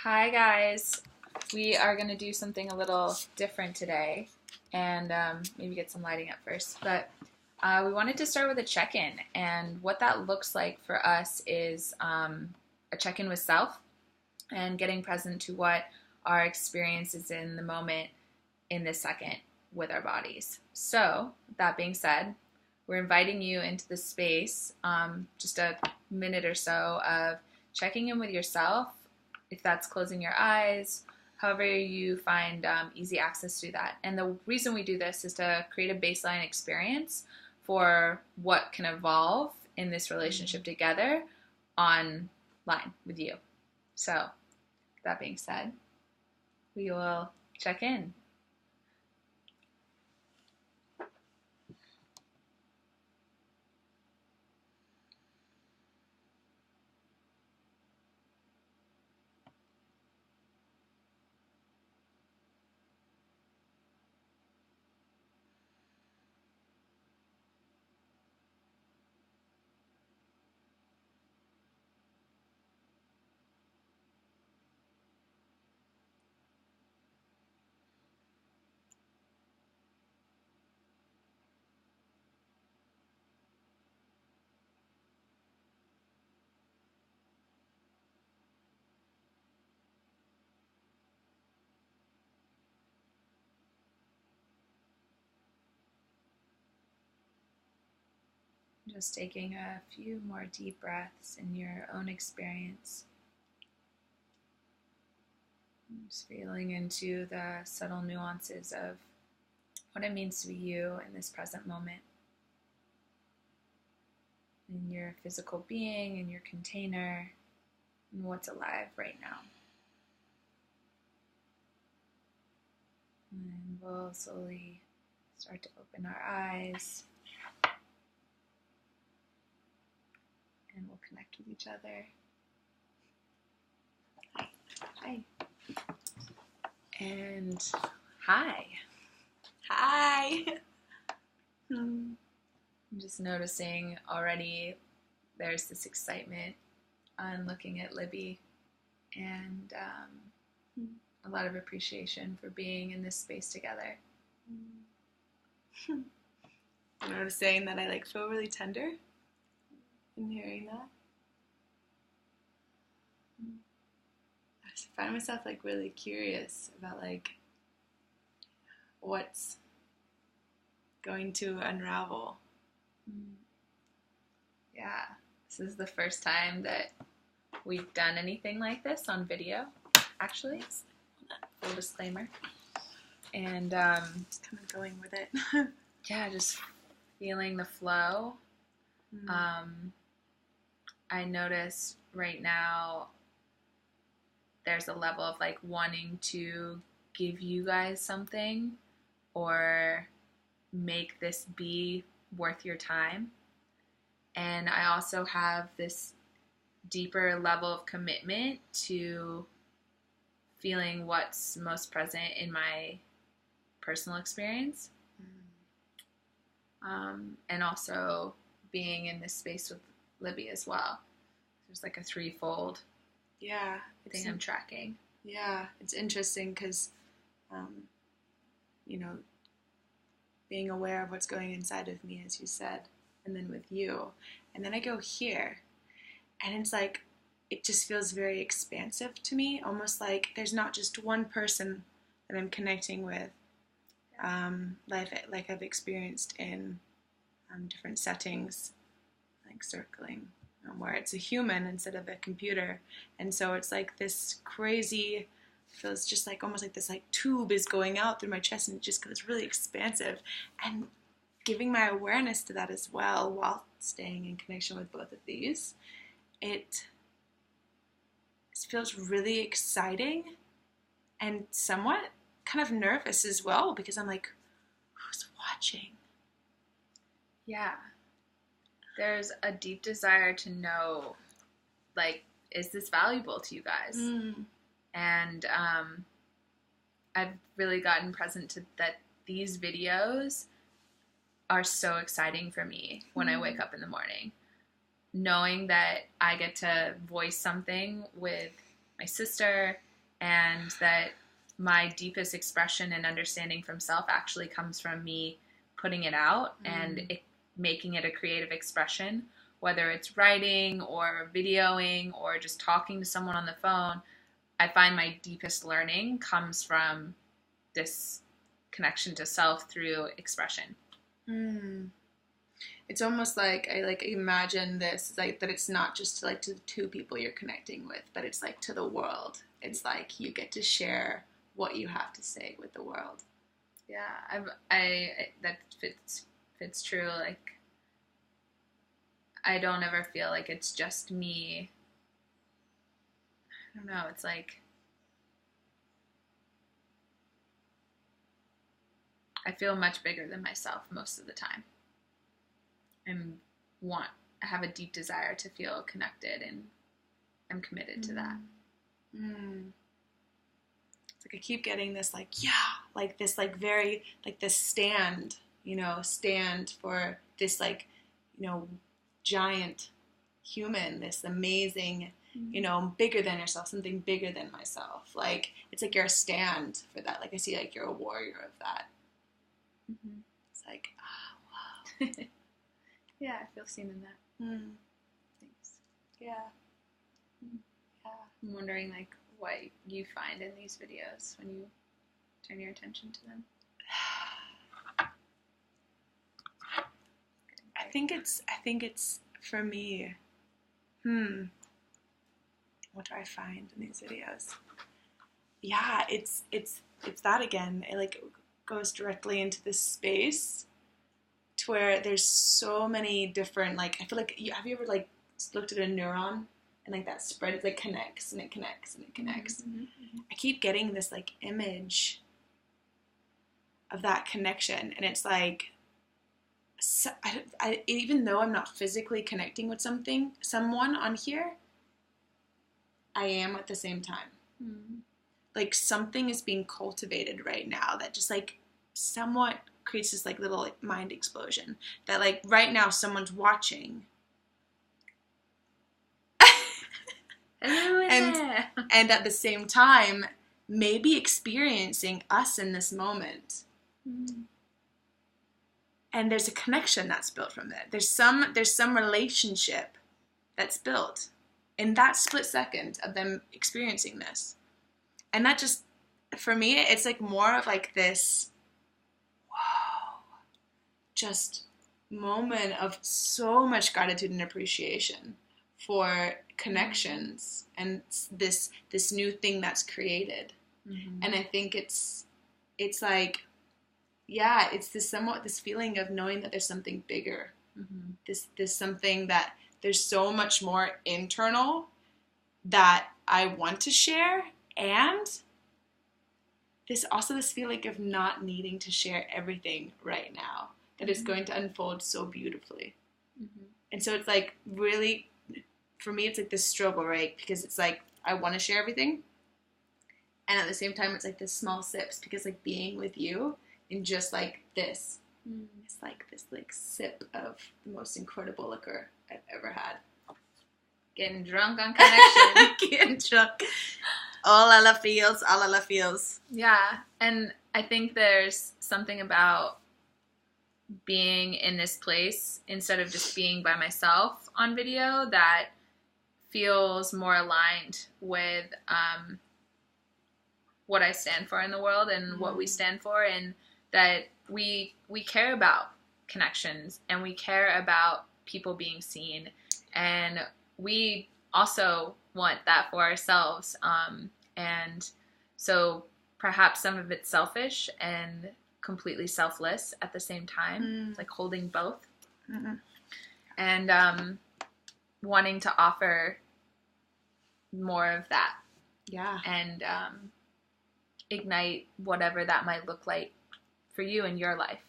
Hi guys, we are going to do something a little different today and maybe get some lighting up first. But we wanted to start with a check-in, and what that looks like for us is a check-in with self and getting present to what our experience is in the moment in this second with our bodies. So, that being said, we're inviting you into the space, just a minute or so of checking in with yourself, if that's closing your eyes, however you find easy access to that. And the reason we do this is to create a baseline experience for what can evolve in this relationship together online with you. So, that being said, we will check in. Just taking a few more deep breaths in your own experience. Just feeling into the subtle nuances of what it means to be you in this present moment. In your physical being, in your container, and what's alive right now. And we'll slowly start to open our eyes. And we'll connect with each other. Hi. And hi. Hi. I'm just noticing already there's this excitement on looking at Libby, and a lot of appreciation for being in this space together. I'm noticing that I feel really tender in hearing that. I just find myself really curious about what's going to unravel. Yeah, this is the first time that we've done anything like this on video, actually. Full disclaimer. And Just kind of going with it. yeah, just feeling the flow. I notice right now there's a level of wanting to give you guys something or make this be worth your time. And I also have this deeper level of commitment to feeling what's most present in my personal experience. And also being in this space with Libby as well. There's a threefold thing I'm tracking. Yeah, it's interesting because, being aware of what's going inside of me, as you said, and then with you. And then I go here, and it's it just feels very expansive to me, almost like there's not just one person that I'm connecting with, like I've experienced in different settings, like circling, where it's a human instead of a computer. And so it's this crazy, feels just almost like this tube is going out through my chest, and it just goes really expansive. And giving my awareness to that as well while staying in connection with both of these, it feels really exciting and somewhat kind of nervous as well, because I'm who's watching? Yeah. There's a deep desire to know, is this valuable to you guys? And I've really gotten present to that these videos are so exciting for me when I wake up in the morning. Knowing that I get to voice something with my sister and that my deepest expression and understanding from self actually comes from me putting it out and making it a creative expression, whether it's writing or videoing or just talking to someone on the phone. I find my deepest learning comes from this connection to self through expression. It's almost like I like imagine this like that it's not just like to the two people you're connecting with, but it's like to the world. It's like you get to share what you have to say with the world. Yeah, I that fits true. Like, I don't ever feel like it's just me. I don't know. It's like I feel much bigger than myself most of the time. I have a deep desire to feel connected, and I'm committed to that. It's like I keep getting this like, like this like very like this stand for this like, giant human, this amazing, bigger than yourself, something bigger than myself. Like, it's like you're a stand for that. Like, I see like you're a warrior of that. It's like, wow. Yeah, I feel seen in that. Thanks. Yeah. I'm wondering like what you find in these videos when you turn your attention to them. I think it's for me. What do I find in these videos? Yeah, it's that again. It like goes directly into this space to where there's so many different, like, I feel like, have you ever like looked at a neuron and like that spread, it like connects and it connects and it connects. I keep getting this like image of that connection, and it's like, so, I even though I'm not physically connecting with someone on here, I am at the same time. Like, something is being cultivated right now that just like somewhat creates this like little like mind explosion that like right now someone's watching and at the same time maybe experiencing us in this moment. And there's a connection that's built from it. There's some relationship that's built in that split second of them experiencing this. And that just, for me, it's like more of like this, whoa, just moment of so much gratitude and appreciation for connections and this new thing that's created. And I think it's like, yeah, it's this feeling of knowing that there's something bigger. This something that there's so much more internal that I want to share, and this feeling of not needing to share everything right now that is going to unfold so beautifully. And so it's like, really, for me, it's like this struggle, right? Because it's like I want to share everything, and at the same time it's like this small sips, because like being with you and just like this, it's like this like sip of the most incredible liquor I've ever had. Getting drunk on connection. Getting drunk. All I love feels. Yeah, and I think there's something about being in this place instead of just being by myself on video that feels more aligned with what I stand for in the world and what we stand for, and that we care about connections and we care about people being seen, and we also want that for ourselves. And so perhaps some of it's selfish and completely selfless at the same time. It's like holding both. And wanting to offer more of that. Yeah. And ignite whatever that might look like for you in your life,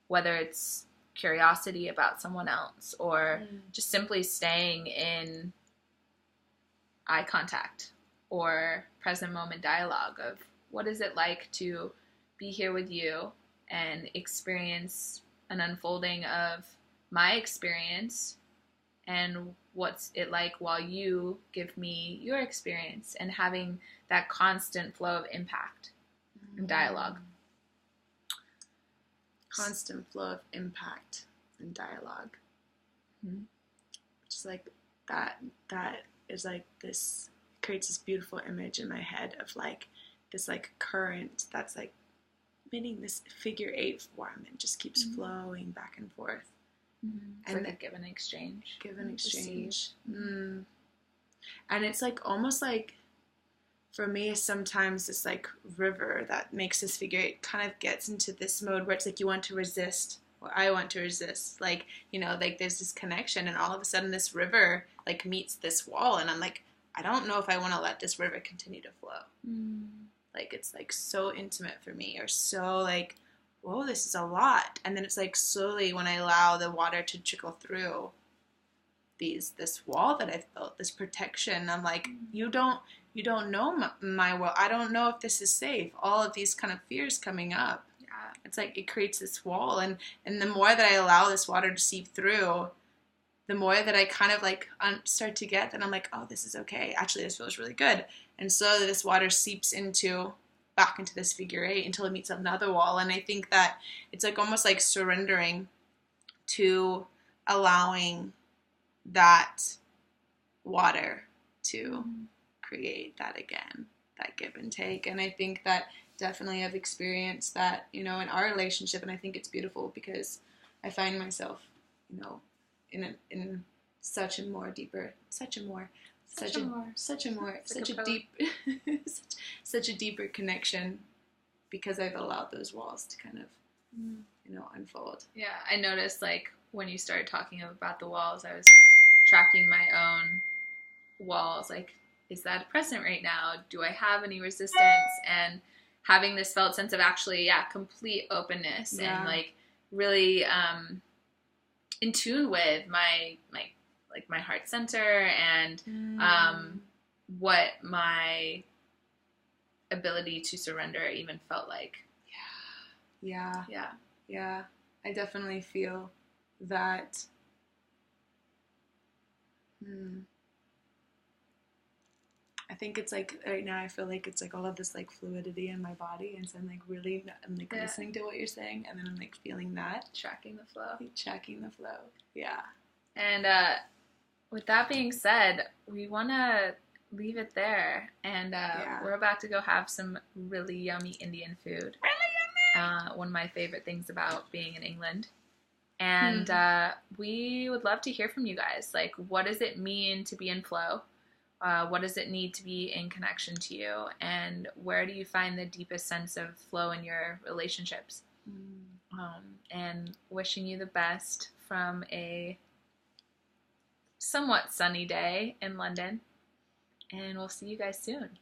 whether it's curiosity about someone else or just simply staying in eye contact or present moment dialogue of what is it like to be here with you and experience an unfolding of my experience and what's it like while you give me your experience, and having that constant flow of impact and dialogue. Constant flow of impact and dialogue. Mm-hmm. Just like that is like this, creates this beautiful image in my head of like this like current that's like meaning this figure 8 form and just keeps flowing back and forth. It's and like a give and exchange. Give and exchange. And it's like almost like, for me, sometimes this like river that makes this figure 8 kind of gets into this mode where it's like you want to resist, or I want to resist, like, you know, like there's this connection, and all of a sudden this river like meets this wall, and I'm like, I don't know if I want to let this river continue to flow. Like it's like so intimate for me, or so like, whoa, this is a lot. And then it's like slowly, when I allow the water to trickle through this wall that I've built, this protection, I'm like, you don't know my world. I don't know if this is safe. All of these kind of fears coming up. Yeah. It's like it creates this wall, and the more that I allow this water to seep through, the more that I kind of like start to get that I'm like, oh, this is okay. Actually, this feels really good. And so this water seeps back into this figure 8 until it meets another wall. And I think that it's like almost like surrendering to allowing that water to create that again, that give and take. And I think that definitely I've experienced that, you know, in our relationship. And I think it's beautiful because I find myself, you know, in such a deeper connection, because I've allowed those walls to kind of, you know, unfold. Yeah, I noticed like when you started talking about the walls, I was tracking my own walls. Like, is that present right now? Do I have any resistance? And having this felt sense of actually, complete openness and like really in tune with my heart center and what my ability to surrender even felt like. Yeah. I definitely feel that. I think it's like right now I feel like it's like all of this like fluidity in my body, and so I'm like listening to what you're saying, and then I'm like feeling that, tracking the flow. Yeah. And with that being said, we want to leave it there, and we're about to go have some really yummy Indian food. One of my favorite things about being in England. And we would love to hear from you guys. Like, what does it mean to be in flow? What does it need to be in connection to you? And where do you find the deepest sense of flow in your relationships? And wishing you the best from a somewhat sunny day in London. And we'll see you guys soon.